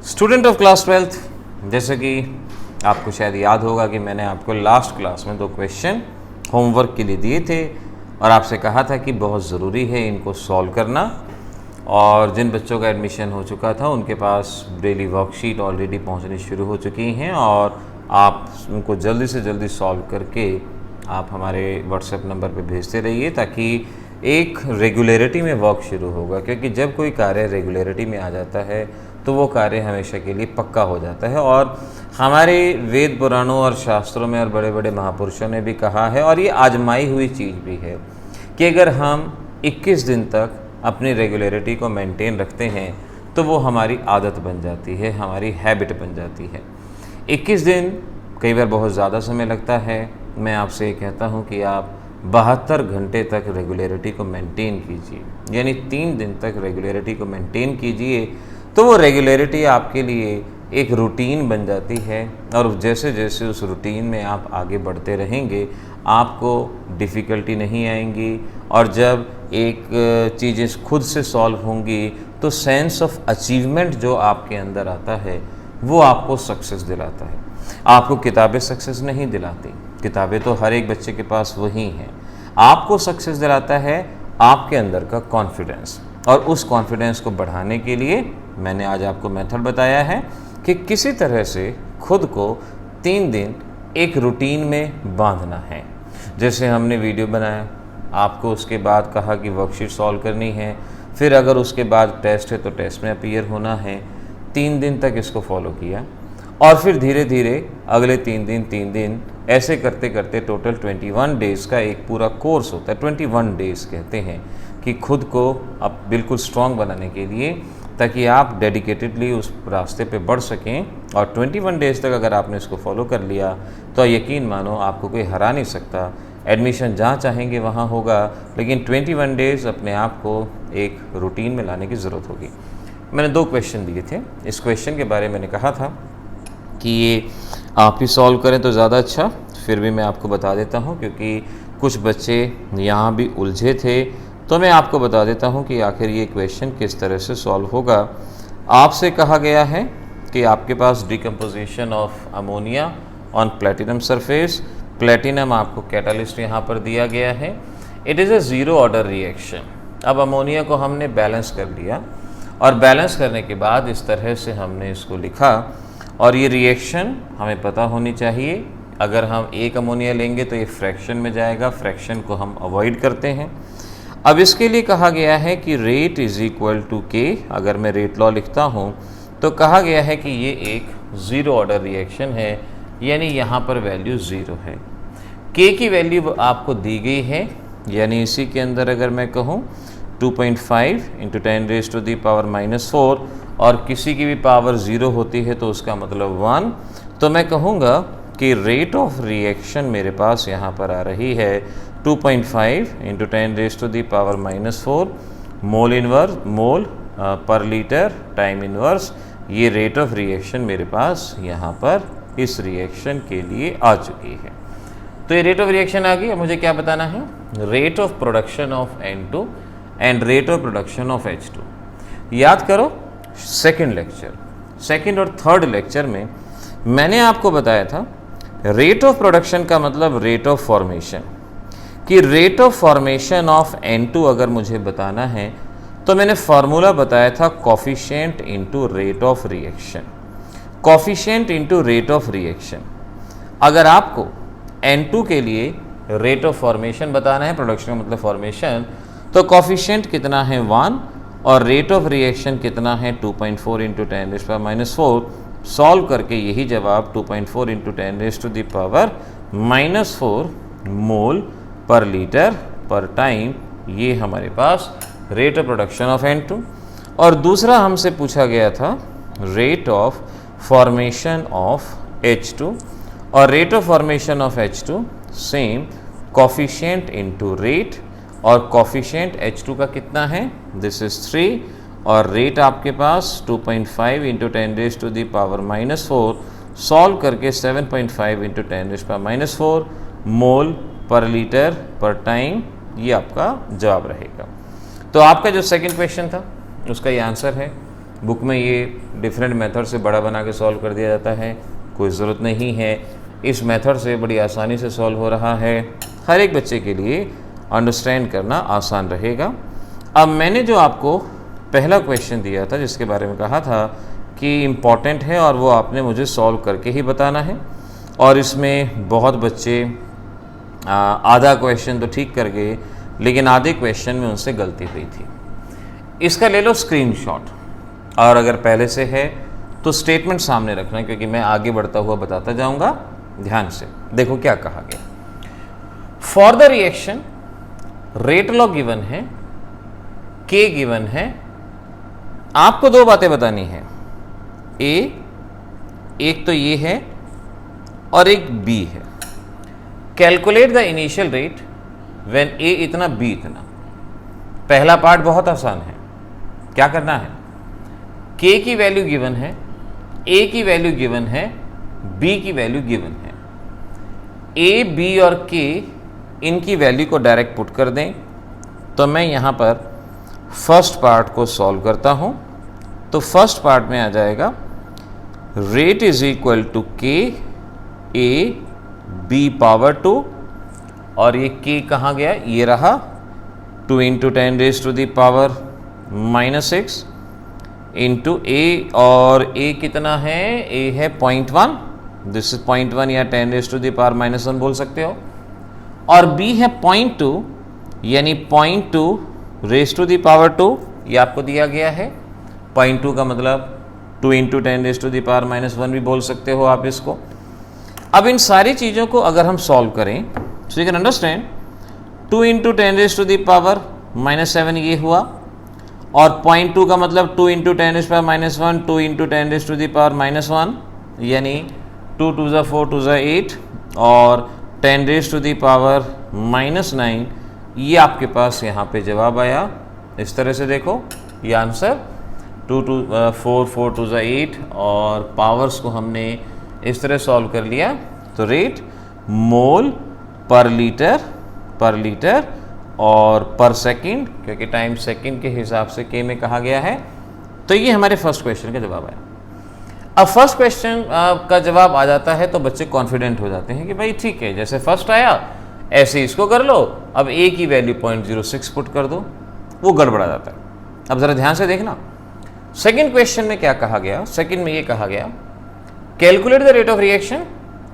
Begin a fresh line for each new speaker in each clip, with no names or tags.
Student of class 12th, जैसे कि आपको शायद याद होगा कि मैंने आपको लास्ट क्लास में 2 क्वेश्चन होमवर्क के लिए दिए थे और आपसे कहा था कि बहुत ज़रूरी है इनको सॉल्व करना। और जिन बच्चों का एडमिशन हो चुका था उनके पास डेली वर्कशीट ऑलरेडी पहुंचनी शुरू हो चुकी हैं और आप उनको जल्दी से जल्दी सॉल्व करके आप हमारे व्हाट्सएप नंबर पे भेजते रहिए, ताकि एक रेगुलरिटी में वर्क शुरू होगा। क्योंकि जब कोई कार्य रेगुलरिटी में आ जाता है तो वो कार्य हमेशा के लिए पक्का हो जाता है। और हमारे वेद पुराणों और शास्त्रों में और बड़े बड़े महापुरुषों ने भी कहा है, और ये आजमाई हुई चीज़ भी है, कि अगर हम 21 दिन तक अपनी रेगुलरिटी को मेंटेन रखते हैं तो वो हमारी आदत बन जाती है, हमारी हैबिट बन जाती है। 21 दिन कई बार बहुत ज़्यादा समय लगता है। मैं आपसे ये कहता हूँ कि आप 72 घंटे तक रेगुलरिटी को मेंटेन कीजिए, यानी 3 दिन तक रेगुलरिटी को मेंटेन कीजिए, तो वो रेगुलरिटी आपके लिए एक रूटीन बन जाती है। और जैसे जैसे उस रूटीन में आप आगे बढ़ते रहेंगे आपको डिफ़िकल्टी नहीं आएंगी, और जब एक चीज़ें खुद से सॉल्व होंगी तो सेंस ऑफ अचीवमेंट जो आपके अंदर आता है वो आपको सक्सेस दिलाता है। आपको किताबें सक्सेस नहीं दिलाती, किताबें तो हर एक बच्चे के पास वही हैं। आपको सक्सेस दिलाता है आपके अंदर का कॉन्फिडेंस, और उस कॉन्फिडेंस को बढ़ाने के लिए मैंने आज आपको मेथड बताया है कि किसी तरह से खुद को 3 दिन एक रूटीन में बांधना है। जैसे हमने वीडियो बनाया, आपको उसके बाद कहा कि वर्कशीट सॉल्व करनी है, फिर अगर उसके बाद टेस्ट है तो टेस्ट में अपीयर होना है। 3 दिन तक इसको फॉलो किया और फिर धीरे धीरे अगले 3 दिन ऐसे करते करते टोटल 21 डेज़ का एक पूरा कोर्स होता है। 21 डेज़ कहते हैं कि खुद को अब बिल्कुल स्ट्रॉन्ग बनाने के लिए, ताकि आप डेडिकेटेडली उस रास्ते पे बढ़ सकें। और 21 डेज़ तक अगर आपने इसको फॉलो कर लिया तो यकीन मानो आपको कोई हरा नहीं सकता। एडमिशन जहाँ चाहेंगे वहाँ होगा, लेकिन 21 डेज़ अपने आप को एक रूटीन में लाने की ज़रूरत होगी। मैंने 2 क्वेश्चन दिए थे। इस क्वेश्चन के बारे में मैंने कहा था कि ये आप ही सॉल्व करें तो ज़्यादा अच्छा, फिर भी मैं आपको बता देता हूँ क्योंकि कुछ बच्चे यहाँ भी उलझे थे, तो मैं आपको बता देता हूँ कि आखिर ये क्वेश्चन किस तरह से सॉल्व होगा। आपसे कहा गया है कि आपके पास decomposition of ammonia on platinum surface, platinum आपको कैटालिस्ट यहाँ पर दिया गया है। It is a zero order reaction. अब अमोनिया को हमने बैलेंस कर लिया, और बैलेंस करने के बाद इस तरह से हमने इसको लिखा, और ये रिएक्शन हमें पता होनी चाहिए। अगर हम 1 अमोनिया लेंगे तो ये फ्रैक्शन में जाएगा, फ्रैक्शन को हम अवॉइड करते हैं। अब इसके लिए कहा गया है कि रेट इज़ इक्वल टू के। अगर मैं रेट लॉ लिखता हूँ तो कहा गया है कि ये एक ज़ीरो ऑर्डर रिएक्शन है, यानी यहाँ पर वैल्यू 0 है। के की वैल्यू आपको दी गई है, यानी इसी के अंदर अगर मैं कहूँ 2.5 × 10⁻⁻⁴, और किसी की भी पावर 0 होती है तो उसका मतलब 1, तो मैं कहूँगा कि रेट ऑफ रिएक्शन मेरे पास यहाँ पर आ रही है 2.5 × 10⁻⁻⁴ मोल पर लीटर टाइम इनवर्स। ये रेट ऑफ रिएक्शन मेरे पास यहाँ पर इस रिएक्शन के लिए आ चुकी है। तो ये रेट ऑफ रिएक्शन आ गई। अब मुझे क्या बताना है? Rate of production of N2 and rate of production of H2। याद करो सेकंड और थर्ड लेक्चर में मैंने आपको बताया था रेट ऑफ प्रोडक्शन का मतलब रेट ऑफ फॉर्मेशन, कि rate of formation of N2 अगर मुझे बताना है तो मैंने फार्मूला बताया था coefficient into rate of reaction. Coefficient into rate of reaction. अगर आपको N2 के लिए रेट ऑफ फॉर्मेशन बताना है, प्रोडक्शन का मतलब फॉर्मेशन, तो कॉफिशिएंट कितना है 1 और रेट ऑफ रिएक्शन कितना है 2.4 × 10⁻⁻⁴। सॉल्व करके यही जवाब 2.4 × 10⁻⁻⁴ मोल पर लीटर पर टाइम, ये हमारे पास rate of production of N2। और दूसरा हमसे पूछा गया था rate of formation of H2, और rate of formation of H2 same coefficient into rate, और कॉफिशिएंट H2 का कितना है? दिस इज 3, और रेट आपके पास 2.5 × 10⁻⁻⁴, सॉल्व करके 7.5 × 10⁻⁴ मोल पर लीटर पर टाइम, ये आपका जवाब रहेगा। तो आपका जो सेकंड क्वेश्चन था उसका ये आंसर है बुक में ये डिफरेंट मेथड से बड़ा बना के सॉल्व कर दिया जाता है, कोई ज़रूरत नहीं है। इस मेथड से बड़ी आसानी से सॉल्व हो रहा है, हर एक बच्चे के लिए अंडरस्टैंड करना आसान रहेगा। अब मैंने जो आपको पहला क्वेश्चन दिया था जिसके बारे में कहा था कि इम्पॉर्टेंट है और वो आपने मुझे सॉल्व करके ही बताना है, और इसमें बहुत बच्चे आधा क्वेश्चन तो ठीक कर गए, लेकिन आधे क्वेश्चन में उनसे गलती हुई थी। इसका ले लो स्क्रीनशॉट, और अगर पहले से है तो स्टेटमेंट सामने रखना, क्योंकि मैं आगे बढ़ता हुआ बताता जाऊंगा। ध्यान से देखो क्या कहा गया। For the reaction rate law given है, के गिवन है, आपको दो बातें बतानी है। एक तो ये है और एक बी है। Calculate the initial rate when ए इतना बी इतना। पहला पार्ट बहुत आसान है, क्या करना है, के की वैल्यू गिवन है, ए की वैल्यू गिवन है, बी की वैल्यू गिवन है। ए, बी और के इनकी वैल्यू को डायरेक्ट पुट कर दें। तो मैं यहाँ पर फर्स्ट पार्ट को सॉल्व करता हूँ। तो फर्स्ट पार्ट में आ जाएगा rate is equal to K A B power 2, और ये के कहाँ गया, ये रहा 2 × 10⁻⁻6 इंटू ए, और ए कितना है, ए है 0.1, दिस इज 0.1 या 10⁻⁻1 बोल सकते हो, और बी है 0.2 यानी 0.2⁻², ये आपको दिया गया है। 0.2 का मतलब 2 × 10⁻⁻1 भी बोल सकते हो आप इसको। अब इन सारी चीज़ों को अगर हम सॉल्व करें सो यू कैन अंडरस्टैंड, 2 × 10⁻⁻7 ये हुआ, और 0.2 का मतलब 2 × 10⁻⁻1, 2 × 10⁻⁻1 यानी 2 × 2 = 4, 2 × 8 और 10⁻⁻9, ये आपके पास यहाँ पे जवाब आया। इस तरह से देखो ये आंसर 2 × 4, 4 × 2 = 8, और पावर्स को हमने इस तरह सॉल्व कर लिया। तो रेट मोल पर लीटर और पर सेकंड, क्योंकि टाइम सेकंड के हिसाब से के में कहा गया है। तो ये हमारे फर्स्ट क्वेश्चन का जवाब आया। अब फर्स्ट क्वेश्चन का जवाब आ जाता है तो बच्चे कॉन्फिडेंट हो जाते हैं कि भाई ठीक है, जैसे फर्स्ट आया ऐसे इसको कर लो, अब ए की वैल्यू 0.06 पुट कर दो, वो गड़बड़ा जाता है। अब ज़रा ध्यान से देखना, सेकेंड क्वेश्चन में क्या कहा गया। सेकेंड में ये कहा गया calculate the rate of reaction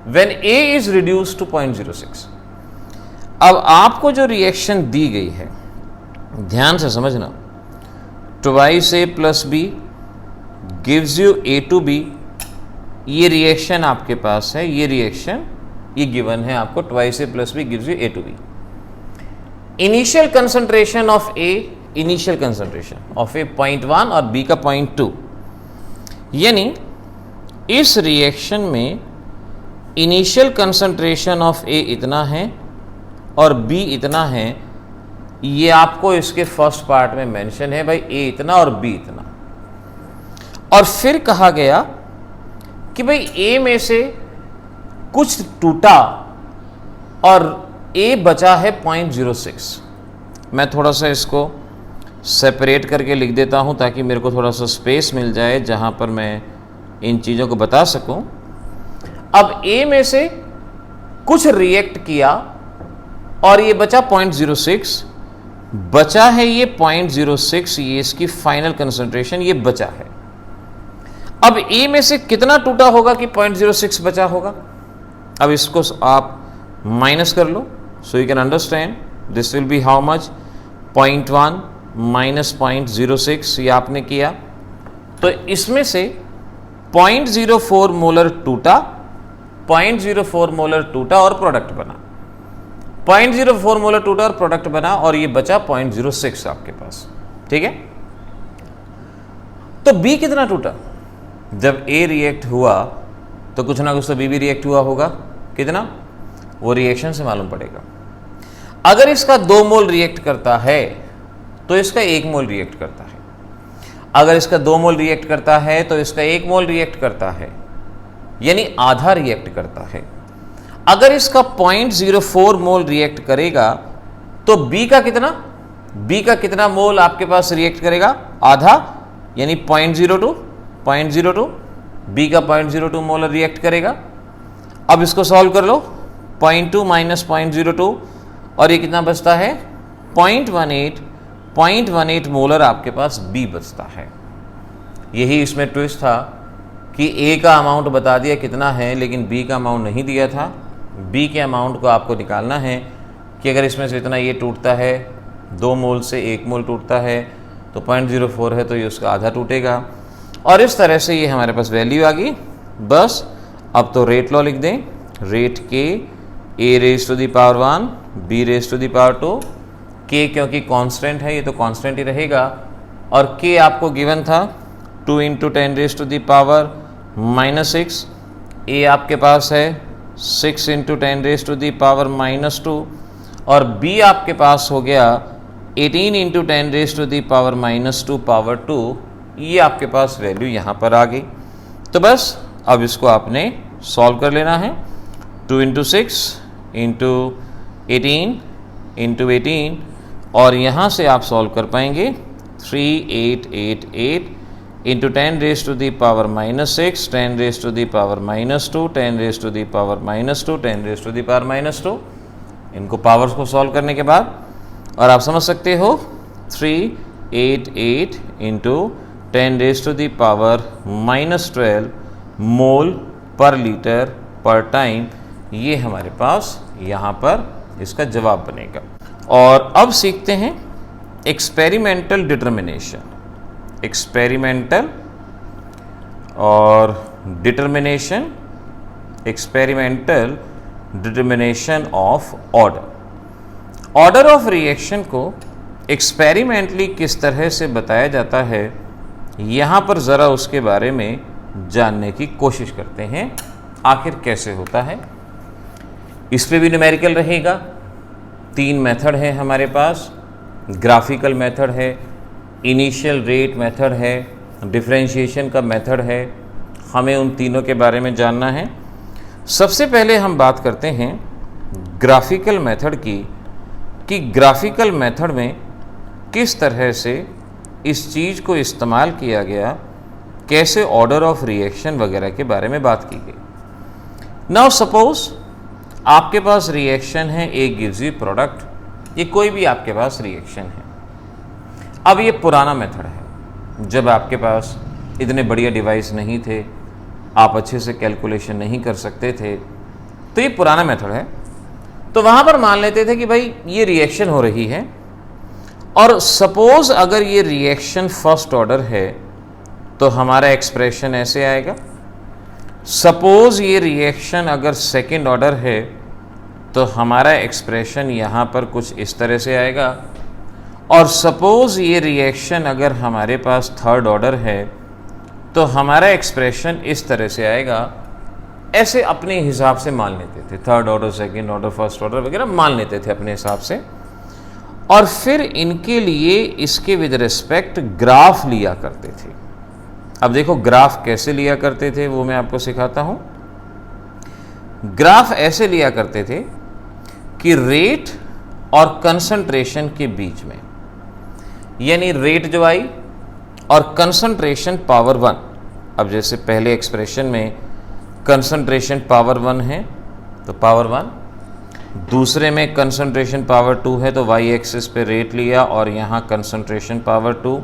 when A is reduce to 0.06। अब आपको जो रिएक्शन दी गई है, ध्यान से समझना, twice A plus B gives you A two B, ये रिएक्शन आपके पास है, ये रिएक्शन ये गिवन है आपको, twice A plus B gives you A two B. Initial concentration of A, initial concentration of A 0.1 और बी का 0.2, यानी इस रिएक्शन में इनिशियल कंसंट्रेशन ऑफ ए इतना है और बी इतना है। ये आपको इसके फर्स्ट पार्ट में मेंशन है भाई, ए इतना और बी इतना। और फिर कहा गया कि भाई ए में से कुछ टूटा और ए बचा है 0.06। मैं थोड़ा सा इसको सेपरेट करके लिख देता हूं ताकि मेरे को थोड़ा सा स्पेस मिल जाए जहां पर मैं इन चीज़ों को बता सकूं। अब ए में से कुछ रिएक्ट किया और ये बचा 0.06, बचा है ये 0.06, ये इसकी फाइनल कंसंट्रेशन ये बचा है। अब ए में से कितना टूटा होगा कि 0.06 बचा होगा। अब इसको आप माइनस कर लो, so you can understand this will be how much, 0.1 minus 0.06, ये आपने किया। तो इसमें से 0.04 मोलर टूटा, 0.04 मोलर टूटा और प्रोडक्ट बना, 0.04 मोलर टूटा और प्रोडक्ट बना, और ये बचा 0.06 आपके पास। ठीक है, तो बी कितना टूटा, जब ए रिएक्ट हुआ तो कुछ ना कुछ तो बी भी रिएक्ट हुआ होगा, कितना, वो रिएक्शन से मालूम पड़ेगा। अगर इसका 2 मोल रिएक्ट करता है तो इसका 1 मोल रिएक्ट करता है, अगर इसका 2 मोल रिएक्ट करता है तो इसका 1 मोल रिएक्ट करता है, यानी आधा रिएक्ट करता है। अगर इसका 0.04 मोल रिएक्ट करेगा तो बी का कितना मोल आपके पास रिएक्ट करेगा, आधा, यानी 0.02 बी का 0.02 मोलर रिएक्ट करेगा। अब इसको सॉल्व कर लो, 0.2 माइनस 0.02 और ये कितना बचता है 0.18 मोलर आपके पास बी बचता है। यही इसमें ट्विस्ट था कि ए का अमाउंट बता दिया कितना है, लेकिन बी का अमाउंट नहीं दिया था। बी के अमाउंट को आपको निकालना है कि अगर इसमें से इतना ये टूटता है, 2 मोल से 1 मोल टूटता है, तो 0.04 है तो ये उसका आधा टूटेगा। और इस तरह से ये हमारे पास वैल्यू आ गई। बस अब तो रेट लॉ लिख दें, rate K A raise to the power 1 B raise to the power 2। K क्योंकि कांस्टेंट है ये तो कांस्टेंट ही रहेगा, और के आपको गिवन था 2 into 10 raise to the power -6। A आपके पास है 6 into 10 raise to the power -2, और बी आपके पास हो गया 18 into 10 raise to the power -2 power 2। ये आपके पास वैल्यू यहाँ पर आ गई। तो बस अब इसको आपने सॉल्व कर लेना है। 2 इंटू 6 इंटू 18 इंटू 18, और यहाँ से आप सॉल्व कर पाएंगे 3888 into 10 raise to the power -6, 10 raise to the power -2, 10 raise to the power -2, 10 raise to the power -2। इनको पावर्स को सॉल्व करने के बाद और आप समझ सकते हो 388 into 10 raise to the power -12 mole पर लीटर पर टाइम, ये हमारे पास यहाँ पर इसका जवाब बनेगा। और अब सीखते हैं एक्सपेरिमेंटल डिटर्मिनेशन। एक्सपेरिमेंटल और determination, experimental determination of order. Order of reaction को एक्सपेरिमेंटली किस तरह से बताया जाता है, यहाँ पर ज़रा उसके बारे में जानने की कोशिश करते हैं, आखिर कैसे होता है। इस पे भी न्यूमेरिकल रहेगा। 3 मेथड है हमारे पास, ग्राफिकल मेथड है, इनिशियल रेट मेथड है, डिफरेंशिएशन का मेथड है। हमें उन तीनों के बारे में जानना है। सबसे पहले हम बात करते हैं ग्राफिकल मेथड की, कि ग्राफिकल मेथड में किस तरह से इस चीज़ को इस्तेमाल किया गया, कैसे ऑर्डर ऑफ रिएक्शन वगैरह के बारे में बात की गई। नाउ सपोज आपके पास रिएक्शन है, ए गिव्स यू प्रोडक्ट। ये कोई भी आपके पास रिएक्शन है। अब ये पुराना मेथड है, जब आपके पास इतने बढ़िया डिवाइस नहीं थे, आप अच्छे से कैलकुलेशन नहीं कर सकते थे, तो ये पुराना मेथड है। तो वहाँ पर मान लेते थे कि भाई ये रिएक्शन हो रही है, और सपोज अगर ये रिएक्शन फर्स्ट ऑर्डर है तो हमारा एक्सप्रेशन ऐसे आएगा। सपोज ये रिएक्शन अगर सेकंड ऑर्डर है तो हमारा एक्सप्रेशन यहाँ पर कुछ इस तरह से आएगा। और सपोज ये रिएक्शन अगर हमारे पास थर्ड ऑर्डर है तो हमारा एक्सप्रेशन इस तरह से आएगा। ऐसे अपने हिसाब से मान लेते थे, third order, second order, first order वगैरह मान लेते थे अपने हिसाब से, और फिर इनके लिए इसके विद रिस्पेक्ट ग्राफ लिया करते थे। अब देखो ग्राफ कैसे लिया करते थे वो मैं आपको सिखाता हूं। ग्राफ ऐसे लिया करते थे कि रेट और कंसंट्रेशन के बीच में, यानी रेट जो आई और कंसंट्रेशन पावर 1। अब जैसे पहले एक्सप्रेशन में कंसंट्रेशन पावर 1 है तो पावर 1, दूसरे में कंसंट्रेशन पावर 2 है तो वाई एक्सिस पे रेट लिया, और यहाँ कंसंट्रेशन पावर 2,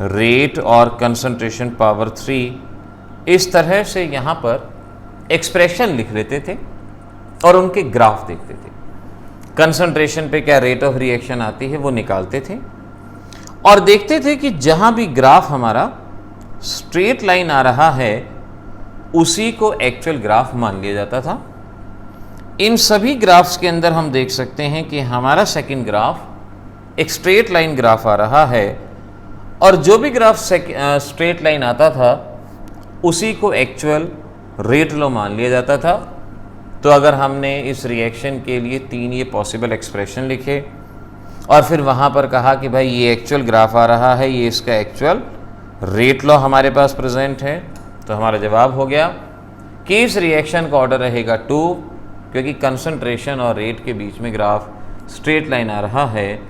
रेट और कंसंट्रेशन पावर 3। इस तरह से यहाँ पर एक्सप्रेशन लिख लेते थे और उनके ग्राफ देखते थे। कंसंट्रेशन पे क्या रेट ऑफ रिएक्शन आती है वो निकालते थे, और देखते थे कि जहाँ भी ग्राफ हमारा स्ट्रेट लाइन आ रहा है उसी को एक्चुअल ग्राफ मान लिया जाता था। इन सभी ग्राफ्स के अंदर हम देख सकते हैं कि हमारा सेकंड ग्राफ एक स्ट्रेट लाइन ग्राफ आ रहा है, और जो भी ग्राफ स्ट्रेट लाइन आता था उसी को एक्चुअल रेट लो मान लिया जाता था। तो अगर हमने इस रिएक्शन के लिए 3 ये पॉसिबल एक्सप्रेशन लिखे और फिर वहाँ पर कहा कि भाई ये एक्चुअल ग्राफ आ रहा है, ये इसका एक्चुअल रेट लॉ हमारे पास प्रेजेंट है, तो हमारा जवाब हो गया कि इस रिएक्शन का ऑर्डर रहेगा 2, क्योंकि कंसंट्रेशन और रेट के बीच में ग्राफ स्ट्रेट लाइन आ रहा है।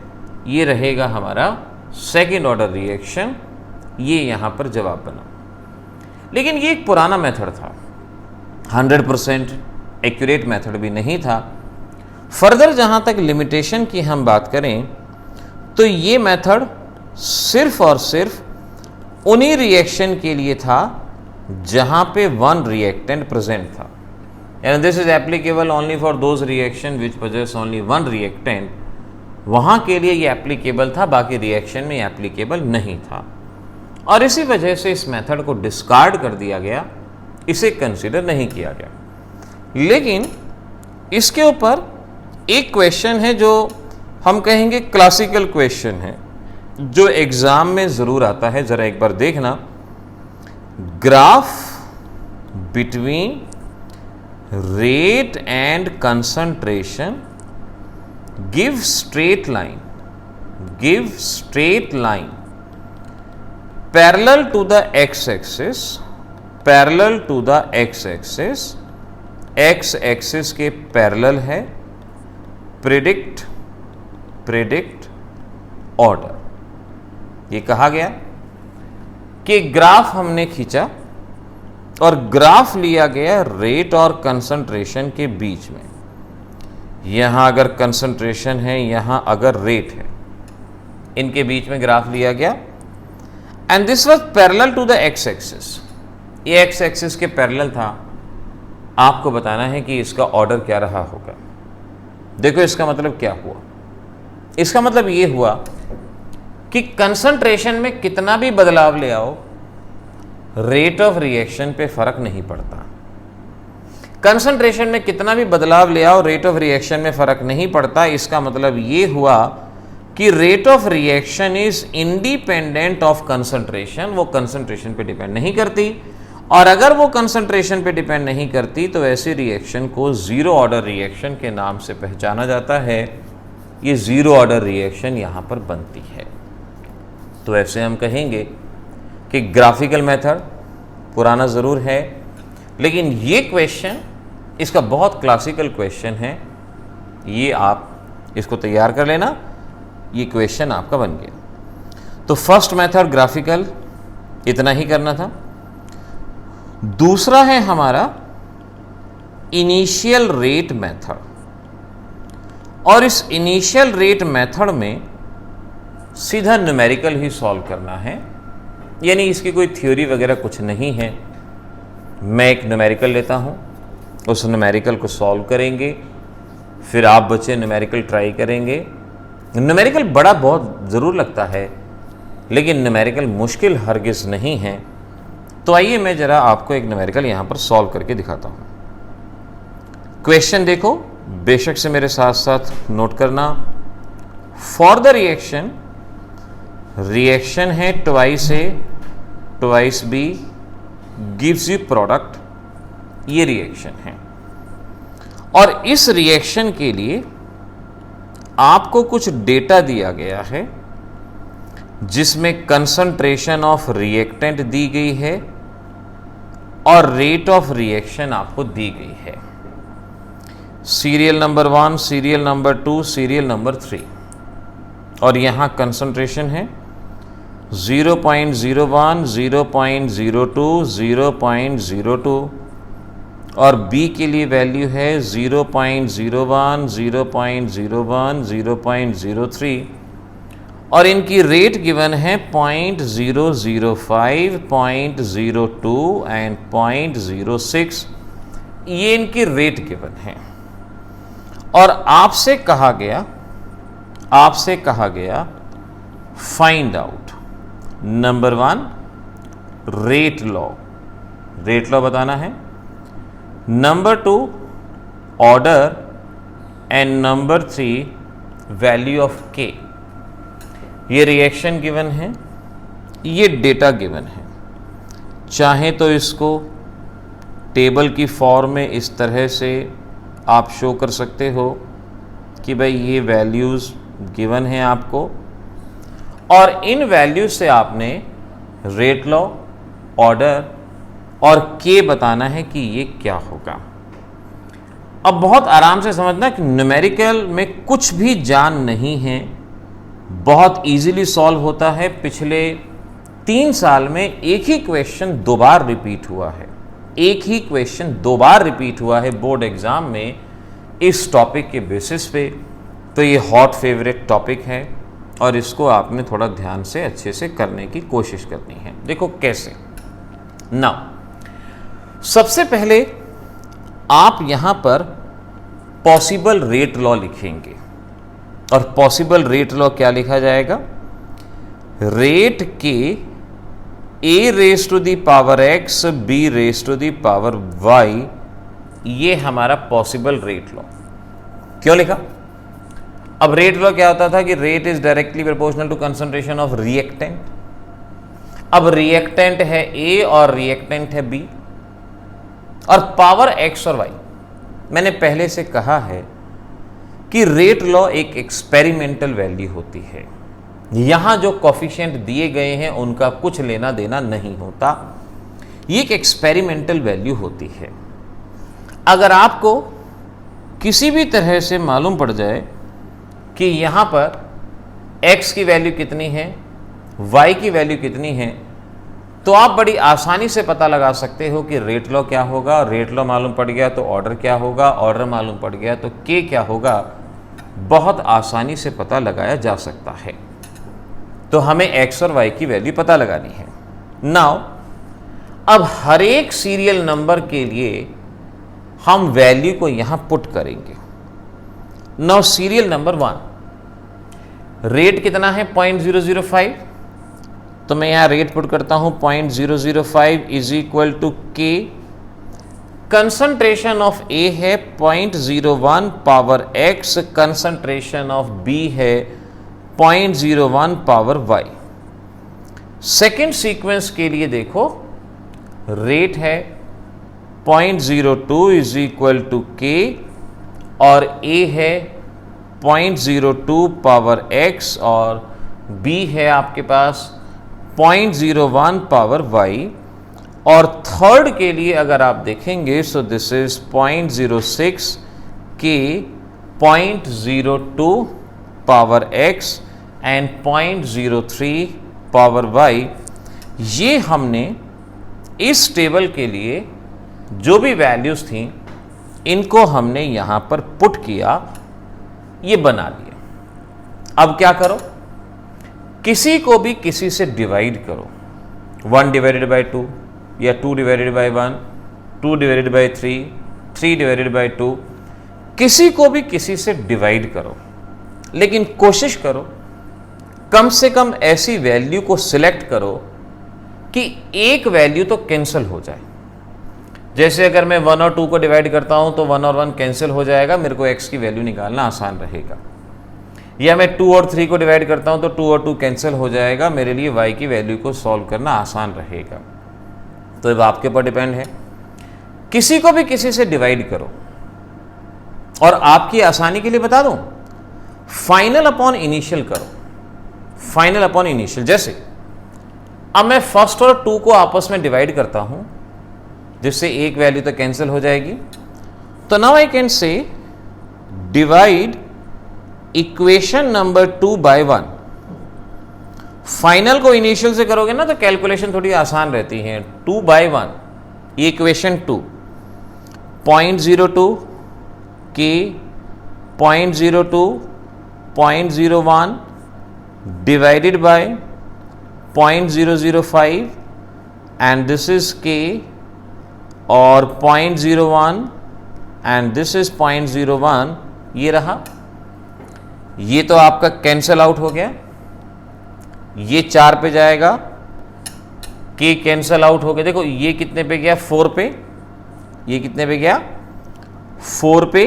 ये रहेगा हमारा सेकेंड ऑर्डर रिएक्शन ये यहाँ पर जवाब बना। लेकिन ये एक पुराना मेथड था, 100% एक्यूरेट मेथड भी नहीं था। फर्दर जहाँ तक लिमिटेशन की हम बात करें तो ये मेथड सिर्फ और सिर्फ उन्हीं रिएक्शन के लिए था जहाँ पे वन रिएक्टेंट प्रेजेंट था, and this is applicable only for those reaction which possess only one reactant. वहाँ के लिए ये एप्लीकेबल था, बाकी रिएक्शन में एप्लीकेबल नहीं था, और इसी वजह से इस मेथड को डिस्कार्ड कर दिया गया, इसे कंसिडर नहीं किया गया। लेकिन इसके ऊपर एक क्वेश्चन है जो हम कहेंगे क्लासिकल क्वेश्चन है, जो एग्जाम में ज़रूर आता है। ज़रा एक बार देखना, graph between rate and concentration give straight line parallel to the X axis, X axis के पैरेलल है, प्रिडिक्ट ऑर्डर। ये कहा गया कि ग्राफ हमने खींचा और ग्राफ लिया गया रेट और कंसंट्रेशन के बीच में। यहां अगर कंसंट्रेशन है, यहां अगर रेट है, इनके बीच में ग्राफ लिया गया, and this was parallel to the X axis. ये एक्स एक्सिस के पैरेलल था। आपको बताना है कि इसका ऑर्डर क्या रहा होगा। देखो इसका मतलब क्या हुआ, इसका मतलब ये हुआ कि कंसंट्रेशन में कितना भी बदलाव ले आओ, रेट ऑफ रिएक्शन पे फर्क नहीं पड़ता। कंसंट्रेशन में कितना भी बदलाव ले आओ, रेट ऑफ रिएक्शन में फर्क नहीं पड़ता। इसका मतलब ये हुआ कि rate of reaction is independent of concentration, वो कंसंट्रेशन पे डिपेंड नहीं करती, और अगर वो कंसंट्रेशन पे डिपेंड नहीं करती तो ऐसी रिएक्शन को जीरो ऑर्डर रिएक्शन के नाम से पहचाना जाता है। ये जीरो ऑर्डर रिएक्शन यहां पर बनती है। तो ऐसे हम कहेंगे कि ग्राफिकल मेथड पुराना ज़रूर है, लेकिन ये क्वेश्चन इसका बहुत क्लासिकल क्वेश्चन है। ये आप इसको तैयार कर लेना, ये क्वेश्चन आपका बन गया। तो फर्स्ट मेथड ग्राफिकल, इतना ही करना था। दूसरा है हमारा इनिशियल रेट मेथड, और इस इनिशियल रेट मेथड में सीधा न्यूमेरिकल ही सॉल्व करना है, यानी इसकी कोई थ्योरी वगैरह कुछ नहीं है। मैं एक न्यूमेरिकल लेता हूँ, उस न्यूमेरिकल को सॉल्व करेंगे, फिर आप बच्चे न्यूमेरिकल ट्राई करेंगे। न्यूमेरिकल बड़ा बहुत ज़रूर लगता है, लेकिन न्यूमेरिकल मुश्किल हरगिज़ नहीं है। तो आइए मैं ज़रा आपको एक न्यूमेरिकल यहाँ पर सॉल्व करके दिखाता हूँ। क्वेश्चन देखो, बेशक से मेरे साथ साथ नोट करना। फॉर द रिएक्शन है twice A twice B gives you product, ये रिएक्शन है, और इस रिएक्शन के लिए आपको कुछ डेटा दिया गया है जिसमें कंसंट्रेशन ऑफ रिएक्टेंट दी गई है और रेट ऑफ रिएक्शन आपको दी गई है। Serial number 1, serial number 2, serial number 3, और यहां कंसंट्रेशन है 0.01, 0.02, 0.02, और B के लिए वैल्यू है 0.01, 0.01, 0.03, और इनकी रेट गिवन है 0.005, 0.02 एंड 0.06। ये इनकी रेट गिवन है, और आपसे कहा गया find out number 1 rate law बताना है, number 2 order, and number 3 value of के। ये रिएक्शन गिवन है, ये डेटा गिवन है। चाहे तो इसको टेबल की फॉर्म में इस तरह से आप शो कर सकते हो कि भाई ये वैल्यूज़ गिवन हैं आपको, और इन वैल्यूज से आपने रेट लॉ, ऑर्डर और के बताना है कि ये क्या होगा। अब बहुत आराम से समझना कि न्यूमेरिकल में कुछ भी जान नहीं है, बहुत इजीली सॉल्व होता है। पिछले 3 साल में एक ही क्वेश्चन 2 बार रिपीट हुआ है, एक ही क्वेश्चन 2 बार रिपीट हुआ है बोर्ड एग्जाम में इस टॉपिक के बेसिस पे, तो ये हॉट फेवरेट टॉपिक है और इसको आपने थोड़ा ध्यान से अच्छे से करने की कोशिश करनी है। देखो कैसे ना, सबसे पहले आप यहां पर पॉसिबल रेट लॉ लिखेंगे और पॉसिबल रेट लॉ क्या लिखा जाएगा, रेट के a raise to the power x b raise to the power y, ये हमारा पॉसिबल रेट लॉ। क्यों लिखा? अब रेट लॉ क्या होता था कि rate is directly proportional to concentration of reactant. अब रिएक्टेंट है A और रिएक्टेंट है B और पावर X और Y। मैंने पहले से कहा है कि रेट लॉ एक एक्सपेरिमेंटल वैल्यू होती है, यहां जो कॉफिशिएंट दिए गए हैं उनका कुछ लेना देना नहीं होता, ये एक एक्सपेरिमेंटल वैल्यू होती है। अगर आपको किसी भी तरह से मालूम पड़ जाए कि यहां पर x की वैल्यू कितनी है, y की वैल्यू कितनी है, तो आप बड़ी आसानी से पता लगा सकते हो कि रेट लॉ क्या होगा। रेट लॉ मालूम पड़ गया तो ऑर्डर क्या होगा, ऑर्डर मालूम पड़ गया तो k क्या होगा, बहुत आसानी से पता लगाया जा सकता है। तो हमें x और y की वैल्यू पता लगानी है। नाउ अब हर एक सीरियल नंबर के लिए हम वैल्यू को यहां पुट करेंगे। नाउ सीरियल नंबर 1, रेट कितना है 0.005, तो मैं यहां रेट पुट करता हूं 0.005 इज इक्वल टू के। कंसंट्रेशन ऑफ ए है 0.01 power x, concentration of b है 0.01 पावर y। सेकेंड सीक्वेंस के लिए देखो, रेट है 0.02 इज इक्वल टू के और a है 0.02 पावर x और b है आपके पास 0.01 पावर y। और थर्ड के लिए अगर आप देखेंगे सो दिस इज 0.06 के 0.02 power x and 0.03 power y। ये हमने इस टेबल के लिए जो भी वैल्यूज थी इनको हमने यहां पर पुट किया, ये बना लिया। अब क्या करो, किसी को भी किसी से डिवाइड करो, 1 डिवाइडेड बाई 2 या 2 divided by 1, 2 divided by 3, 3 divided by 2, किसी को भी किसी से डिवाइड करो, लेकिन कोशिश करो कम से कम ऐसी वैल्यू को सिलेक्ट करो कि एक वैल्यू तो कैंसिल हो जाए। जैसे अगर मैं 1 और 2 को डिवाइड करता हूं तो 1 और 1 कैंसिल हो जाएगा, मेरे को x की वैल्यू निकालना आसान रहेगा। या मैं 2 और 3 को डिवाइड करता हूं तो 2 और 2 कैंसिल हो जाएगा, मेरे लिए y की वैल्यू को सॉल्व करना आसान रहेगा। तो अब आपके ऊपर डिपेंड है, किसी को भी किसी से डिवाइड करो। और आपकी आसानी के लिए बता दूं, फाइनल अपॉन इनिशियल करो, फाइनल अपॉन इनिशियल। जैसे अब मैं फर्स्ट और 2 को आपस में डिवाइड करता हूं, जिससे एक वैल्यू तो कैंसिल हो जाएगी। तो now I can say divide equation number 2 by 1। Final को इनिशियल से करोगे ना तो कैलकुलेशन थोड़ी आसान रहती है। 2 बाय 1, ये इक्वेशन 2, 0.02 के 0.02 0.01 divided by 0.005 and this is k और 0.01 and this is 0.01, ये रहा। ये तो आपका कैंसिल आउट हो गया, ये 4 पे जाएगा, k कैंसिल आउट हो गया। देखो ये कितने पे गया, 4 पे, ये कितने पे गया, 4 पे,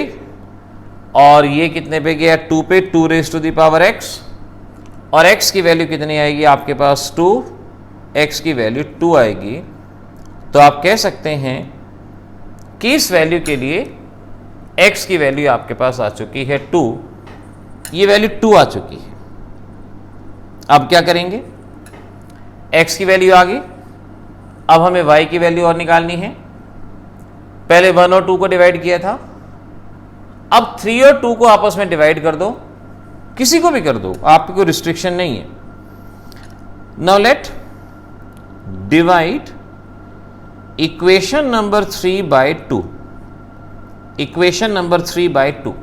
और ये कितने पे गया, 2 पे, 2 raise to the power x, और x की वैल्यू कितनी आएगी आपके पास, 2, x की वैल्यू 2 आएगी। तो आप कह सकते हैं कि इस वैल्यू के लिए x की वैल्यू आपके पास आ चुकी है 2, ये वैल्यू 2 आ चुकी है। अब क्या करेंगे, x की वैल्यू आ गई, अब हमें y की वैल्यू और निकालनी है। पहले 1 और 2 को डिवाइड किया था, अब 3 और 2 को आपस में डिवाइड कर दो, किसी को भी कर दो, आपको कोई रिस्ट्रिक्शन नहीं है। Now let divide equation number 3 by 2, equation number 3 by 2,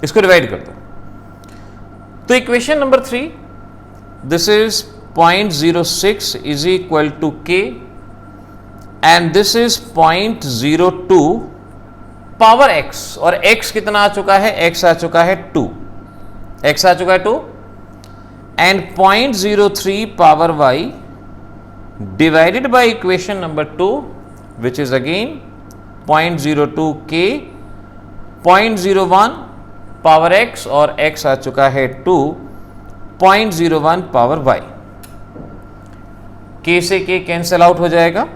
इसको डिवाइड कर दो। तो equation number 3, this is 0.06 is equal to k and this is 0.02 power x, और x कितना आ चुका है, x आ चुका है 2, x आ चुका है 2, and 0.03 power y divided by equation number 2 which is again 0.02 k, 0.01 power x और x आ चुका है 2, 0.01 पावर y। k से k कैंसिल आउट हो जाएगा।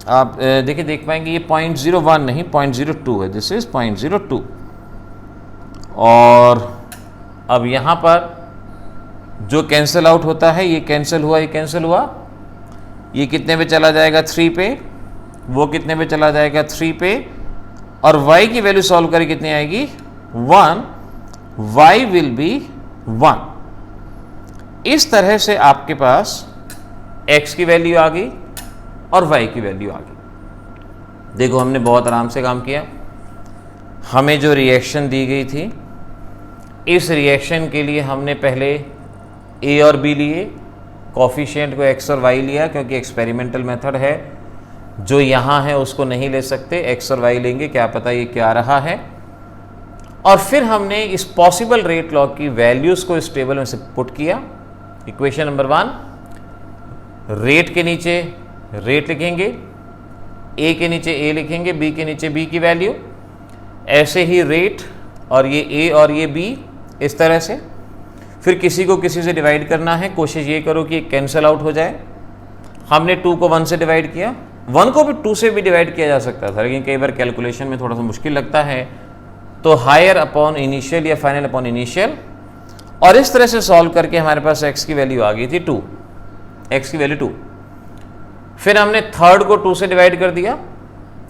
आप देखिए देख पाएंगे ये 0.01 नहीं 0.02 है, दिस इज 0.02। और अब यहां पर जो कैंसिल आउट होता है ये कैंसिल हुआ, ये कैंसिल हुआ, ये कितने पे चला जाएगा 3 पे, वो कितने पे चला जाएगा 3 पे, और y की वैल्यू सॉल्व करके कितनी आएगी 1, y विल बी 1। इस तरह से आपके पास x की वैल्यू आ गई और y की वैल्यू आ गई। देखो हमने बहुत आराम से काम किया। हमें जो रिएक्शन दी गई थी, इस रिएक्शन के लिए हमने पहले a और b लिए, कोफिशिएंट को x और y लिया क्योंकि एक्सपेरिमेंटल मेथड है, जो यहाँ है उसको नहीं ले सकते, x और y लेंगे, क्या पता ये क्या रहा है। और फिर हमने इस पॉसिबल रेट लॉ की वैल्यूज़ को इस टेबल में से पुट किया। इक्वेशन नंबर 1, रेट के नीचे रेट लिखेंगे, a के नीचे a लिखेंगे, b के नीचे b की वैल्यू, ऐसे ही रेट और ये a और ये b, इस तरह से। फिर किसी को किसी से डिवाइड करना है, कोशिश ये करो कि कैंसिल आउट हो जाए। हमने 2 को 1 से डिवाइड किया, 1 को भी 2 से भी डिवाइड किया जा सकता था, लेकिन कई बार कैलकुलेशन में थोड़ा सा मुश्किल लगता है, तो हायर अपॉन इनिशियल या फाइनल अपॉन इनिशियल। और इस तरह से सॉल्व करके हमारे पास x की वैल्यू आ गई थी 2, x की वैल्यू 2। फिर हमने थर्ड को 2 से डिवाइड कर दिया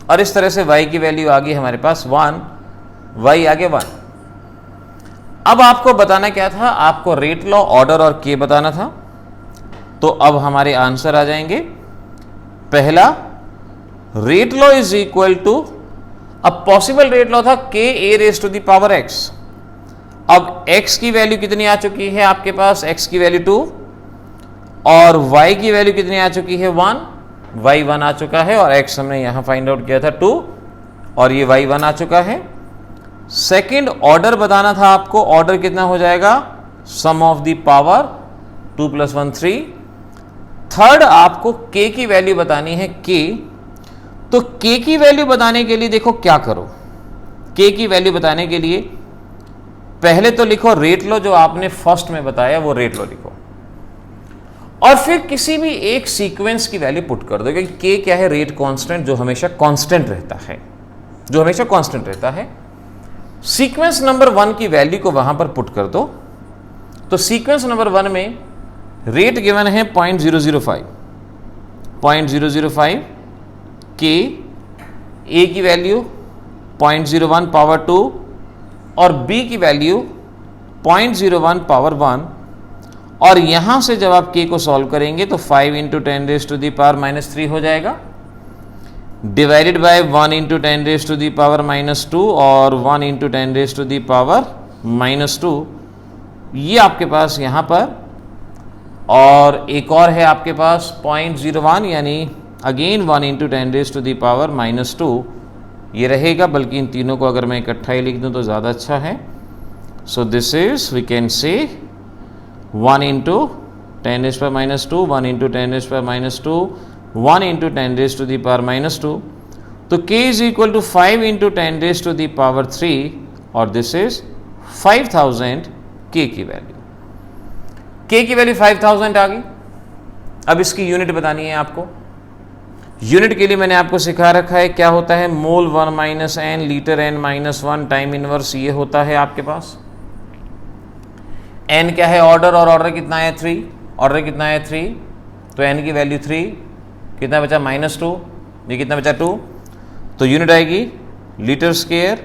और इस तरह से y की वैल्यू आ गई हमारे पास 1, y आ गया 1। अब आपको बताना क्या था, आपको रेट लॉ, ऑर्डर और k बताना था। तो अब हमारे आंसर आ जाएंगे। पहला, rate law is equal to, अब पॉसिबल रेट लॉ था k a raise to the power x। अब x की वैल्यू कितनी आ चुकी है आपके पास, x की वैल्यू 2, और y की वैल्यू कितनी आ चुकी है 1, y 1 आ चुका है, और x हमने यहां फाइंड आउट किया था 2, और ये y 1 आ चुका है। सेकेंड ऑर्डर बताना था आपको, ऑर्डर कितना हो जाएगा, सम ऑफ द पावर 2 + 1 3। थर्ड आपको k की वैल्यू बतानी है k। तो k की वैल्यू बताने के लिए देखो क्या करो, k की वैल्यू बताने के लिए पहले तो लिखो रेट लो, जो आपने फर्स्ट में बताया वो रेट लो लिखो, और फिर किसी भी एक सीक्वेंस की वैल्यू पुट कर दो, क्योंकि k क्या है, रेट कांस्टेंट, जो हमेशा कांस्टेंट रहता है, जो हमेशा कांस्टेंट रहता है। सीक्वेंस नंबर 1 की वैल्यू को वहां पर पुट कर दो। तो सीक्वेंस नंबर 1 में रेट गिवन है 0.005, 0.005 k, a की वैल्यू 0.01 पावर 2 और b की वैल्यू 0.01 पावर 1। और यहां से जब आप k को सॉल्व करेंगे तो 5 × 10⁻³ हो जाएगा, डिवाइडेड बाय 1 × 10⁻² और 1 × 10⁻²। ये आपके पास यहाँ पर, और एक और है आपके पास 0.01, यानी अगेन 1 × 10⁻², ये रहेगा। बल्कि इन तीनों को अगर मैं इकट्ठा ही लिख दूँ तो ज़्यादा अच्छा है। So this is, we can say 1 × 10⁻², 1 × 10⁻², 1 × 10⁻²। तो k इज इक्वल टू 5 × 10⁻³ और दिस इज 5000 k की वैल्यू। k की वैल्यू 5000 आ गई। अब इसकी यूनिट बतानी है आपको। यूनिट के लिए मैंने आपको सिखा रखा है क्या होता है, मोल 1 - n, litre n - 1 time inverse, ये होता है आपके पास। n क्या है, ऑर्डर, और ऑर्डर कितना है 3, ऑर्डर कितना है 3, तो n की वैल्यू 3, कितना बचा -2, ये कितना बचा 2। तो यूनिट आएगी litre square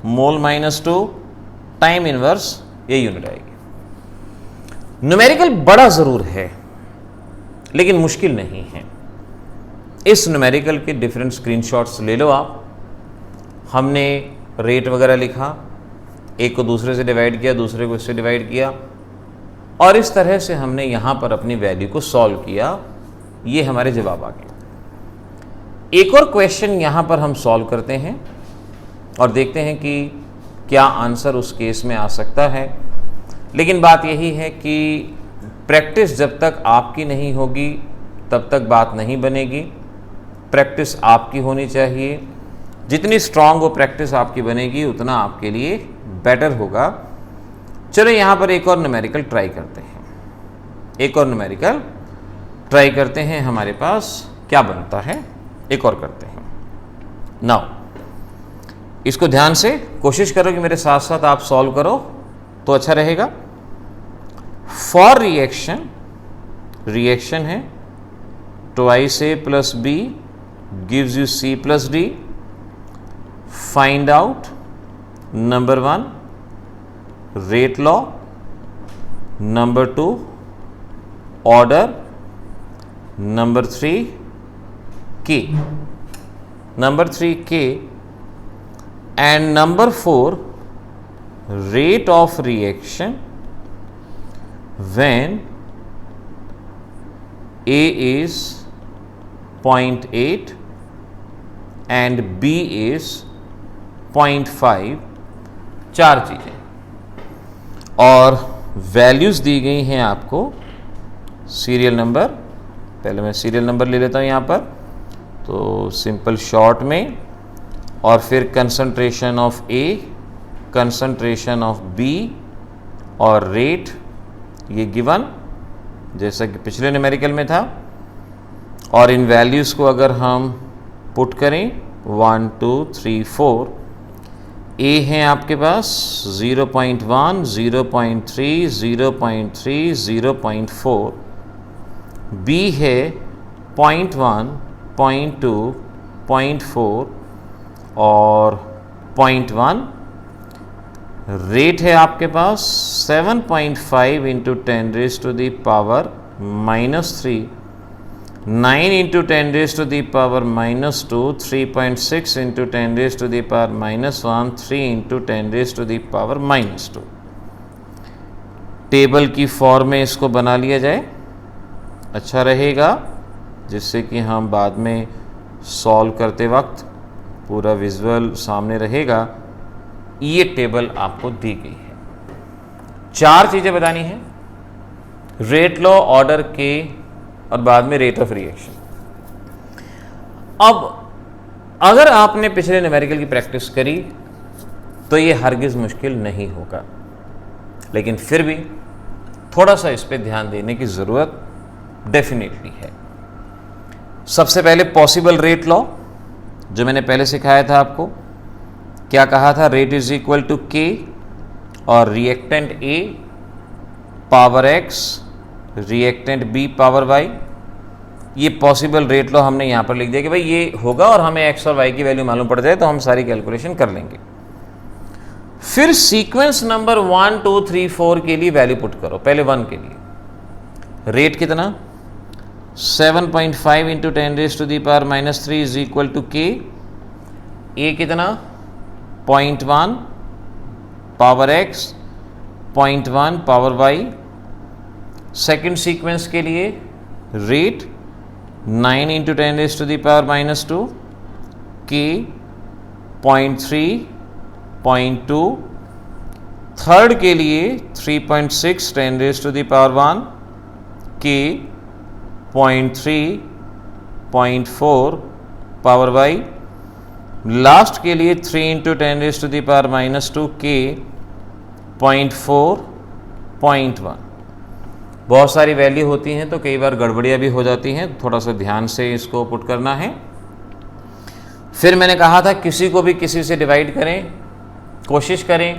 mole -2 time inverse, ये यूनिट आएगी। न्यूमेरिकल बड़ा जरूर है लेकिन मुश्किल नहीं है। इस न्यूमेरिकल के डिफरेंट स्क्रीनशॉट्स ले लो आप। हमने रेट वगैरह लिखा, एक को दूसरे से डिवाइड किया, दूसरे को इससे डिवाइड किया, और इस तरह से हमने यहाँ पर अपनी वैल्यू को सॉल्व किया। ये हमारे जवाब आ गए। एक और क्वेश्चन यहाँ पर हम सॉल्व करते हैं और देखते हैं कि क्या आंसर उस केस में आ सकता है। लेकिन बात यही है कि प्रैक्टिस जब तक आपकी नहीं होगी तब तक बात नहीं बनेगी। प्रैक्टिस आपकी होनी चाहिए। जितनी स्ट्रांग वो प्रैक्टिस आपकी बनेगी उतना आपके लिए बेटर होगा। चलो यहाँ पर एक और न्यूमेरिकल ट्राई करते हैं। एक और न्यूमेरिकल ट्राई करते हैं, हमारे पास क्या बनता है, एक और करते हैं। नाउ इसको ध्यान से कोशिश करो कि मेरे साथ साथ आप सॉल्व करो तो अच्छा रहेगा। फॉर रिएक्शन है twice A plus B gives you C plus D. Find out number 1 rate law, number 2 order, number 3 K, number 3 K, and number 4 rate of reaction when A is 0.8 and B is 0.5, 4 चीज़ें, और values दी गई हैं आपको। Serial number, पहले मैं serial number ले लेता हूँ यहाँ पर, तो सिंपल शॉर्ट में, और फिर concentration of A, concentration of B और रेट, ये गिवन जैसा कि पिछले न्यूमेरिकल में था। और इन वैल्यूज़ को अगर हम पुट करें 1 2 3 4, ए हैं आपके पास 0.1, 0.3, 0.3, 0.4, बी है 0.1, 0.2, 0.4 और 0.1, रेट है आपके पास 7.5 into 10 raise to the power -3, 9 into 10 raise to the power -2, 3.6 into 10 raise to the power -1, 3 into 10 raise to the power -2। Table की फॉर्म में इसको बना लिया जाए, अच्छा रहेगा, जिससे कि हम बाद में सॉल्व करते वक्त पूरा विजुअल सामने रहेगा। ये टेबल आपको दी गई है। 4 चीज़ें बतानी है, रेट लॉ, ऑर्डर के, और बाद में रेट ऑफ रिएक्शन। अब अगर आपने पिछले न्यूमेरिकल की प्रैक्टिस करी तो ये हरगिज़ मुश्किल नहीं होगा, लेकिन फिर भी थोड़ा सा इस पे ध्यान देने की ज़रूरत डेफिनेटली है। सबसे पहले पॉसिबल रेट लॉ, जो मैंने पहले सिखाया था आपको, क्या कहा था, rate is equal to K और reactant A power X, reactant B power Y. ये पॉसिबल रेट लॉ हमने यहाँ पर लिख दिया कि भाई ये होगा, और हमें एक्स और वाई की वैल्यू मालूम पड़ जाए तो हम सारी कैलकुलेशन कर लेंगे। फिर सीक्वेंस नंबर 1 2 3 4 के लिए वैल्यू पुट करो। पहले 1 के लिए रेट कितना, 7.5 into 10 raise to the power -3 is equal to K. A कितना, 0.1 power x, 0.1 power y। Second sequence के लिए rate 9 into 10 raise to the power -2, K 0.3, 0.2। Third के लिए 3.6 10 रेज टू दी पावर 1, के 0.3, 0.4 पावर y। लास्ट के लिए 3 into 10 raise to the power -2, K 0.4, 0.1। बहुत सारी वैल्यू होती हैं तो कई बार गड़बड़ियाँ भी हो जाती हैं, थोड़ा सा ध्यान से इसको पुट करना है। फिर मैंने कहा था किसी को भी किसी से डिवाइड करें, कोशिश करें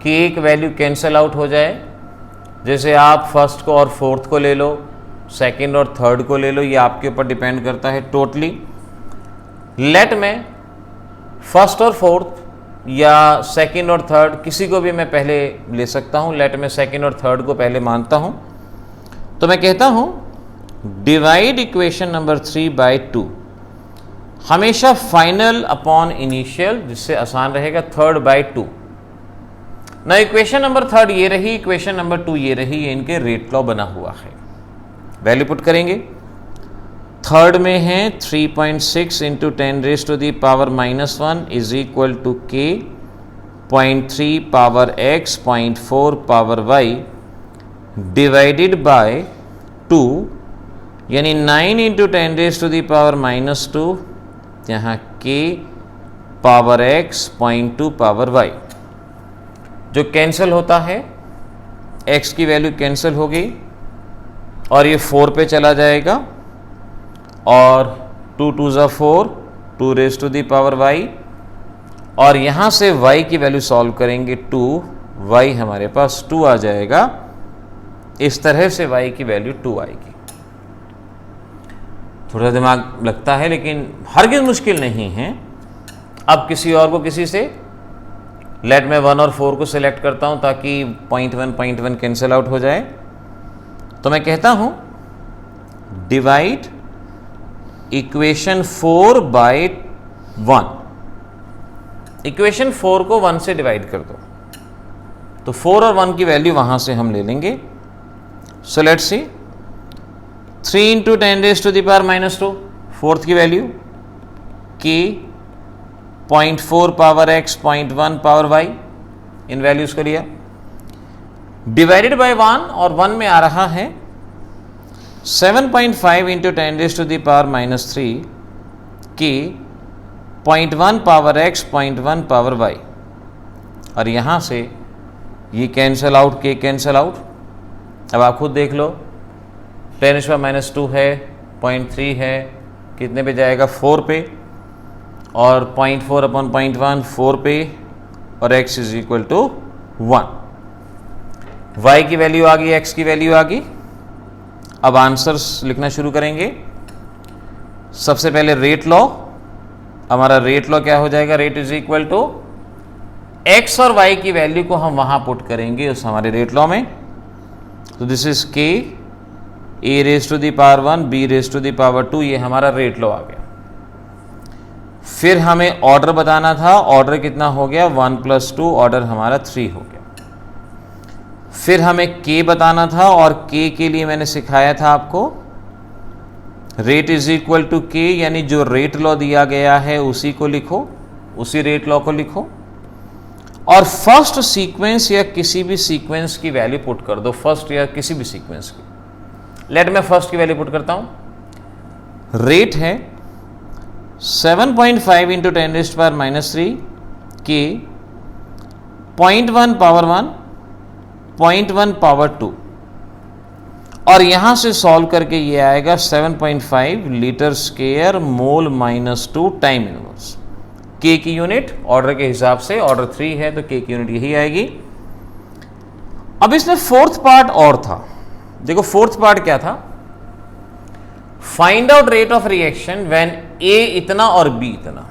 कि एक वैल्यू कैंसिल आउट हो जाए। जैसे आप फर्स्ट को और फोर्थ को ले लो, सेकंड और थर्ड को ले लो, ये आपके ऊपर डिपेंड करता है टोटली। लेट में फर्स्ट और फोर्थ या सेकंड और थर्ड किसी को भी मैं पहले ले सकता हूँ। लेट में सेकंड और थर्ड को पहले मानता हूँ, तो मैं कहता हूँ डिवाइड इक्वेशन नंबर 3 बाय 2। हमेशा फाइनल अपॉन इनिशियल, जिससे आसान रहेगा, 3/2। ना इक्वेशन नंबर 3 ये रही, इक्वेशन नंबर 2 ये रही, ये इनके रेट लॉ बना हुआ है। वैल्यू पुट करेंगे। थर्ड में है 3.6 into 10⁻⁻1 is equal to k, 0.3 power x, 0.4 power y divided by 2, यानी 9 इंटू 10⁻⁻2, यहाँ k power x, 0.2 power y, जो कैंसिल होता है, x की वैल्यू कैंसिल हो गई और ये 4 पे चला जाएगा, और 2 2 ज़ा 4, 2⁻y, और यहाँ से y की वैल्यू सॉल्व करेंगे 2, y हमारे पास 2 आ जाएगा। इस तरह से y की वैल्यू 2 आएगी। थोड़ा दिमाग लगता है लेकिन हरगिज़ मुश्किल नहीं है। अब किसी और को किसी से, लेट मैं 1 और 4 को सिलेक्ट करता हूँ ताकि 0.1 कैंसिल आउट हो जाए। तो मैं कहता हूँ डिवाइड इक्वेशन 4 बाय 1। इक्वेशन 4 को 1 से डिवाइड कर दो, तो 4 और 1 की वैल्यू वहाँ से हम ले लेंगे। So let's see, 3 into 10⁻⁻2, fourth की value k, 0.4 power x, 0.1 power y, इन वैल्यूज को लिया, डिवाइडेड बाय 1, और 1 में आ रहा है 7.5 into 10⁻⁻3 k, 0.1 power x, 0.1 power y, और यहाँ से ये cancel out, k cancel out. अब आप खुद देख लो, 10⁻⁻2 है, 0.3 है, कितने पे जाएगा, 4 पे, और 0.4 अपॉन 0.1 4 पे, और x is equal to 1। y की वैल्यू आ गई, x की वैल्यू आ गई। अब आंसर्स लिखना शुरू करेंगे। सबसे पहले रेट लॉ, हमारा रेट लॉ क्या हो जाएगा, rate is equal to x और y की वैल्यू को हम वहां पुट करेंगे उस हमारे रेट लॉ में। तो this is k, a⁻1 b⁻2, ये हमारा रेट लॉ आ गया। फिर हमें ऑर्डर बताना था, ऑर्डर कितना हो गया, 1 + 2, ऑर्डर हमारा 3 हो गया। फिर हमें k बताना था, और k के लिए मैंने सिखाया था आपको, rate is equal to k, यानी जो रेट लॉ दिया गया है उसी को लिखो, उसी रेट लॉ को लिखो, और फर्स्ट सीक्वेंस या किसी भी सीक्वेंस की वैल्यू पुट कर दो, फर्स्ट या किसी भी सीक्वेंस की। लेट मैं फर्स्ट की वैल्यू पुट करता हूं। रेट है 7.5 इंटू 10⁻³ k, 0.1 पावर 1, 0.1 पावर 2, और यहां से सॉल्व करके ये आएगा 7.5 litre square mole -2 time inverse. k की यूनिट ऑर्डर के हिसाब से, ऑर्डर 3 है तो k की यूनिट यही आएगी। अब इसमें फोर्थ पार्ट और था, देखो फोर्थ पार्ट क्या था, find out rate of reaction when a इतना और b इतना।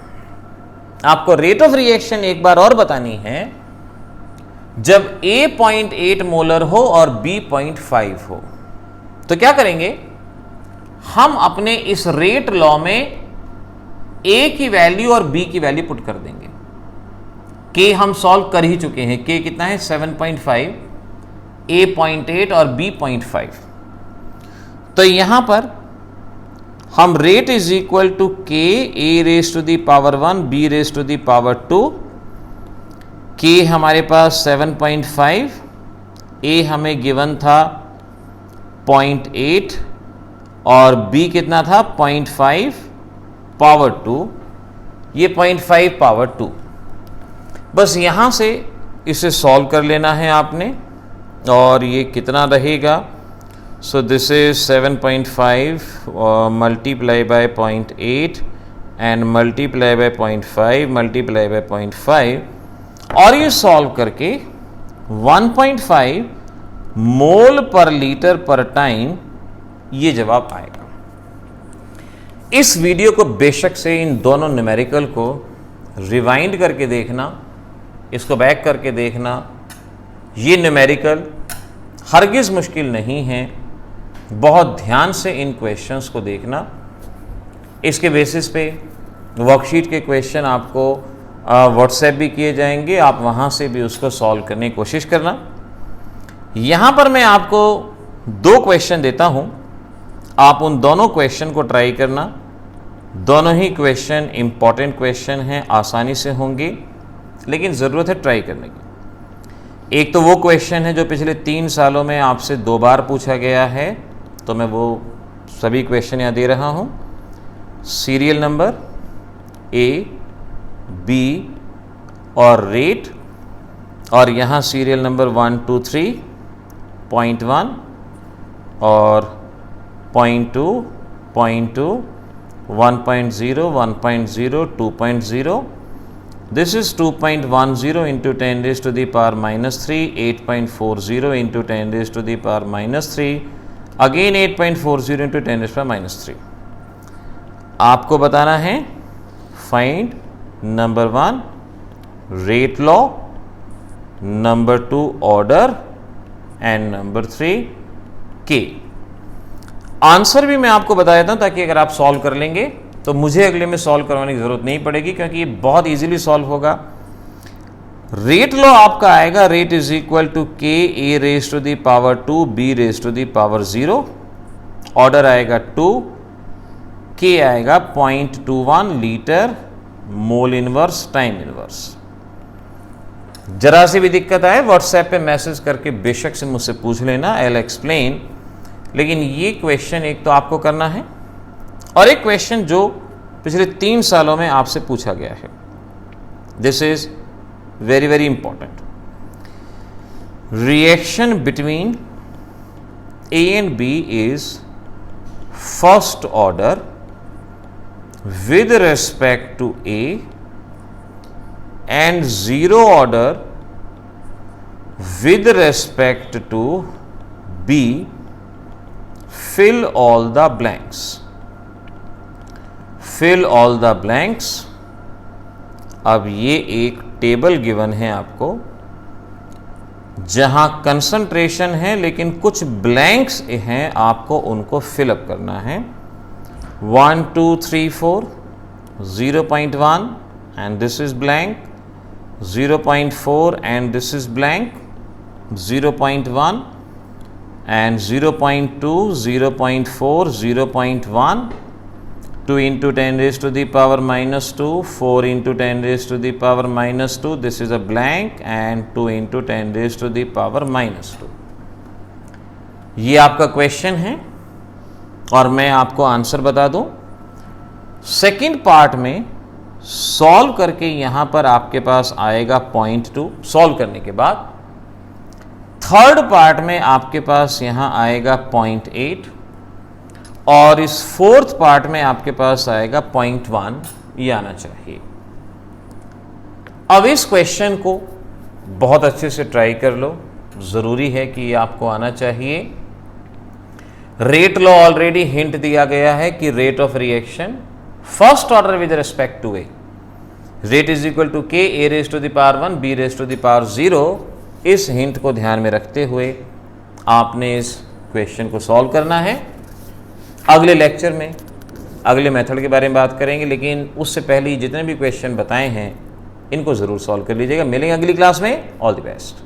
आपको रेट ऑफ रिएक्शन एक बार और बतानी है, जब a 0.8 मोलर हो और b 0.5 हो। तो क्या करेंगे, हम अपने इस रेट लॉ में a की वैल्यू और b की वैल्यू पुट कर देंगे। k हम सॉल्व कर ही चुके हैं, k कितना है 7.5, a 0.8 और b 0.5। तो यहां पर हम rate is equal to k, a⁻1 b⁻2, k हमारे पास 7.5, a हमें गिवन था 0.8 और b कितना था 0.5 पावर 2, ये 0.5 पावर 2। बस यहाँ से इसे सॉल्व कर लेना है आपने, और ये कितना रहेगा, सो this is 7.5 multiply by 0.8 and multiply by 0.5 multiply by 0.5, और ये सॉल्व करके 1.5 मोल पर लीटर पर टाइम ये जवाब आएगा। इस वीडियो को बेशक से इन दोनों न्यूमेरिकल को रिवाइंड करके देखना, इसको बैक करके देखना। ये न्यूमेरिकल हरगिज़ मुश्किल नहीं है, बहुत ध्यान से इन क्वेश्चंस को देखना। इसके बेसिस पे वर्कशीट के क्वेश्चन आपको व्हाट्सएप भी किए जाएंगे, आप वहाँ से भी उसको सॉल्व करने की कोशिश करना। यहाँ पर मैं आपको 2 क्वेश्चन देता हूँ, आप उन दोनों क्वेश्चन को ट्राई करना। दोनों ही क्वेश्चन इम्पॉर्टेंट क्वेश्चन हैं, आसानी से होंगे, लेकिन ज़रूरत है ट्राई करने की। एक तो वो क्वेश्चन है जो पिछले 3 सालों में आपसे 2 बार पूछा गया है, तो मैं वो सभी क्वेश्चन यहाँ दे रहा हूँ। सीरियल नंबर, A, B और रेट, और यहाँ सीरियल नंबर 1, 2, 3, पॉइंट 1 और point 2, 1.0, 1.0, 2.0. This is 2.10 into 10 raised to the power minus 3, 8.40 into 10 raised to the power minus 3, again 8.40 into 10 raised to the power minus 3. आपको बताना है find number 1 rate law, number 2 order and number 3 के। Answer भी मैं आपको बता देता हूं ताकि अगर आप सॉल्व कर लेंगे तो मुझे अगले में सॉल्व करवाने की जरूरत नहीं पड़ेगी, क्योंकि ये बहुत इजीली सॉल्व होगा। रेट लॉ आपका आएगा rate is equal to K A raise to the power 2 B raise to the power 0, order आएगा 2, के आएगा 0.21 litre mole inverse time inverse. जरा सी भी दिक्कत आए व्हाट्सएप पे मैसेज करके बेशक से मुझसे पूछ लेना, आई विल एक्सप्लेन। लेकिन ये क्वेश्चन एक तो आपको करना है, और एक क्वेश्चन जो पिछले 3 सालों में आपसे पूछा गया है। This is very very important. Reaction between A and B is first order with respect to A and 0 order with respect to B, fill all the blanks. Fill all the blanks. अब ये एक table given है आपको जहां concentration है लेकिन कुछ blanks हैं, आपको उनको फिल अप करना है। 1, 2, 3, 4, 0.1 and this is blank, 0.4 and this is blank, 0.1 and 0.2, 0.4, 0.1, 2 into 10 raised to the power minus 2, 4 into 10 raised to the power minus 2, this is a blank, and 2 into 10 raised to the power minus 2. ये आपका question है और मैं आपको answer बता दूं। Second part में solve करके यहां पर आपके पास आएगा 0.2 सॉल्व करने के बाद। थर्ड पार्ट में आपके पास यहां आएगा 0.8 और इस फोर्थ पार्ट में आपके पास आएगा 0.1, ये आना चाहिए। अब इस क्वेश्चन को बहुत अच्छे से ट्राई कर लो, जरूरी है कि ये आपको आना चाहिए। रेट लॉ ऑलरेडी हिंट दिया गया है कि rate of reaction first order with respect to A, rate is equal to K A raise to the power 1 B raise to the power 0। इस हिंट को ध्यान में रखते हुए आपने इस क्वेश्चन को सॉल्व करना है। अगले लेक्चर में अगले मेथड के बारे में बात करेंगे, लेकिन उससे पहले जितने भी क्वेश्चन बताए हैं इनको ज़रूर सॉल्व कर लीजिएगा। मिलेंगे अगली क्लास में। All the best.